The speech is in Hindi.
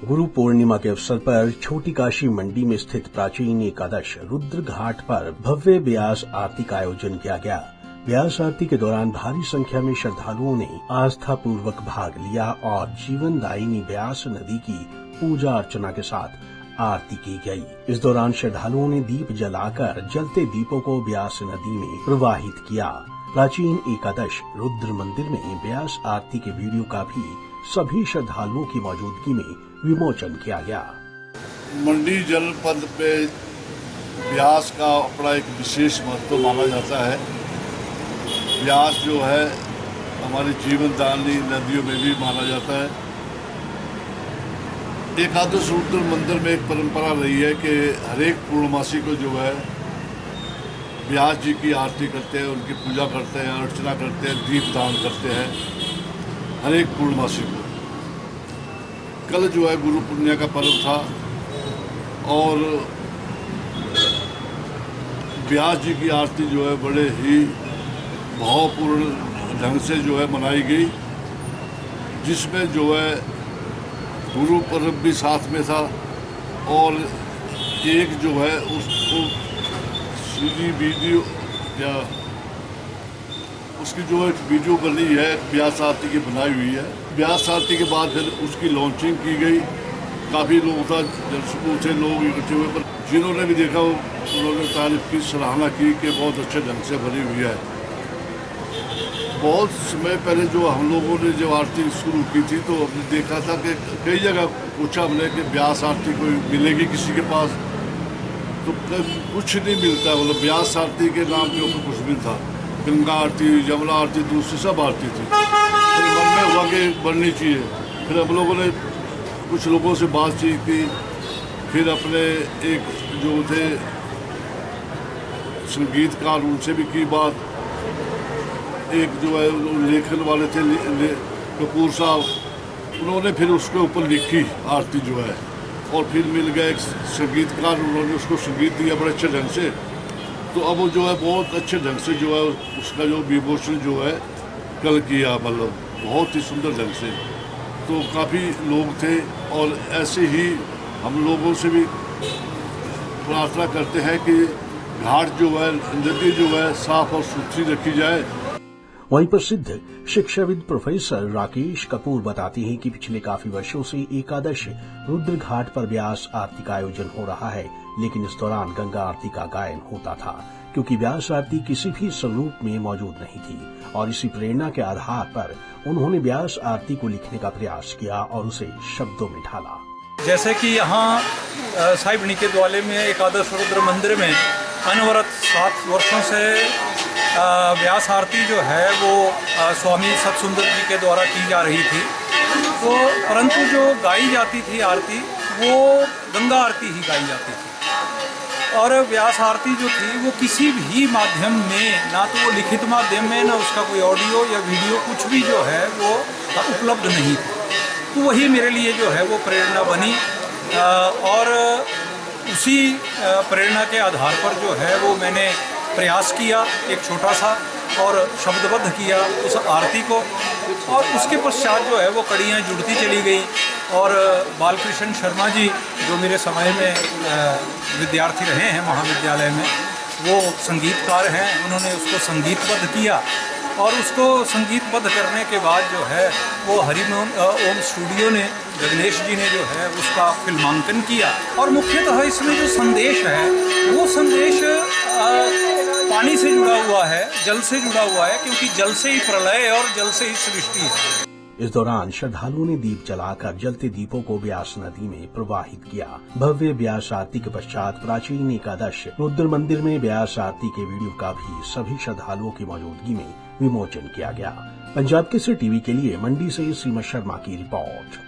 गुरु पूर्णिमा के अवसर पर छोटी काशी मंडी में स्थित प्राचीन एकादश रुद्र घाट पर भव्य ब्यास आरती का आयोजन किया गया। ब्यास आरती के दौरान भारी संख्या में श्रद्धालुओं ने आस्था पूर्वक भाग लिया और जीवनदायिनी ब्यास नदी की पूजा अर्चना के साथ आरती की गई। इस दौरान श्रद्धालुओं ने दीप जलाकर जलते दीपों को ब्यास नदी में प्रवाहित किया। प्राचीन एकादश रुद्र मंदिर में ब्यास आरती के वीडियो का भी सभी श्रद्धालुओं की मौजूदगी में विमोचन किया गया। मंडी जनपद पे ब्यास का अपना एक विशेष महत्व माना जाता है। ब्यास जो है हमारी जीवनदायिनी नदियों में भी माना जाता है। एकादश रुद्र मंदिर में एक परंपरा रही है कि हर एक पूर्णमासी को जो है ब्यास जी की आरती करते हैं, उनकी पूजा करते हैं, अर्चना करते हैं, दीप दान करते हैं हर एक पूर्णमासी को। कल जो है गुरु पूर्णिमा का पर्व था और ब्यास जी की आरती जो है बड़े ही भावपूर्ण ढंग से जो है मनाई गई, जिसमें जो है गुरु पर्व भी साथ में था और एक जो है उसको सीधी वीडियो या उसकी जो एक वीडियो बनी है ब्यास आरती की बनाई हुई है। ब्यास आरती के बाद फिर उसकी लॉन्चिंग की गई। काफ़ी लोग था, दर्शकों से लोग इकट्ठे हुए, पर जिन्होंने भी देखा उन्होंने तारीफ की, सराहना की कि बहुत अच्छे ढंग से भरी हुई है। बहुत समय पहले जो हम लोगों ने जब आरती शुरू की थी तो हमने देखा था कि कई जगह पूछा हमने कि ब्यास आरती कोई मिलेगी किसी के पास, तो कुछ नहीं मिलता। मतलब ब्यास आरती के नाम के ऊपर कुछ भी था। गंगा आरती, जमुना आरती, दूसरी सब आरती थी। फिर मन में हुआ कि बननी चाहिए। फिर हम लोगों ने कुछ लोगों से बातचीत की, फिर अपने एक जो थे संगीतकार उनसे भी की बात। एक जो है लेखन वाले थे कपूर साहब, उन्होंने फिर उसके ऊपर लिखी आरती जो है, और फिर मिल गया एक संगीतकार, उन्होंने उसको संगीत दिया बड़े अच्छे ढंग से। तो अब वो जो है बहुत अच्छे ढंग से जो है उसका जो विमोचन जो है कल किया, मतलब बहुत ही सुंदर ढंग से। तो काफ़ी लोग थे और ऐसे ही हम लोगों से भी प्रार्थना करते हैं कि घाट जो है, नदी जो है साफ और सुथरी रखी जाए। वहीं प्रसिद्ध शिक्षाविद प्रोफेसर राकेश कपूर बताते हैं कि पिछले काफी वर्षों से एकादश रुद्र घाट पर ब्यास आरती का आयोजन हो रहा है, लेकिन इस दौरान गंगा आरती का गायन होता था क्योंकि ब्यास आरती किसी भी स्वरूप में मौजूद नहीं थी। और इसी प्रेरणा के आधार पर उन्होंने ब्यास आरती को लिखने का प्रयास किया और उसे शब्दों में ढाला। जैसे कि यहाँ साहिबनी के द्वाले में एकादश रुद्र मंदिर में अनवरत 7 वर्षों से ब्यास आरती जो है वो स्वामी सतसुंदर जी के द्वारा की जा रही थी। तो परंतु जो गाई जाती थी आरती वो गंगा आरती ही गाई जाती थी, और व्यास आरती जो थी वो किसी भी माध्यम में, ना तो वो लिखित माध्यम में, ना उसका कोई ऑडियो या वीडियो कुछ भी जो है वो उपलब्ध नहीं थी। तो वही मेरे लिए जो है वो प्रेरणा बनी और उसी प्रेरणा के आधार पर जो है वो मैंने प्रयास किया, एक छोटा सा, और शब्दबद्ध किया उस आरती को। और उसके पश्चात जो है वो कड़ियाँ जुड़ती चली गई और बालकृष्ण शर्मा जी जो मेरे समय में विद्यार्थी रहे हैं महाविद्यालय में, वो संगीतकार हैं, उन्होंने उसको संगीतबद्ध किया। और उसको संगीतबद्ध करने के बाद जो है वो हरिओम ओम स्टूडियो ने, गगनेश जी ने जो है उसका फिल्मांकन किया। और मुख्यतः इसमें जो संदेश है वो संदेश पानी से जुड़ा हुआ है, जल से जुड़ा हुआ है, क्योंकि जल से ही प्रलय और जल से ही सृष्टि है। इस दौरान श्रद्धालुओं ने दीप जलाकर जलते दीपों को ब्यास नदी में प्रवाहित किया। भव्य ब्यास आरती के पश्चात प्राचीन एकादश रुद्र मंदिर में ब्यास आरती के वीडियो का भी सभी श्रद्धालुओं की मौजूदगी में विमोचन किया गया। पंजाब केसरी टीवी के लिए मंडी से सीमा शर्मा की रिपोर्ट।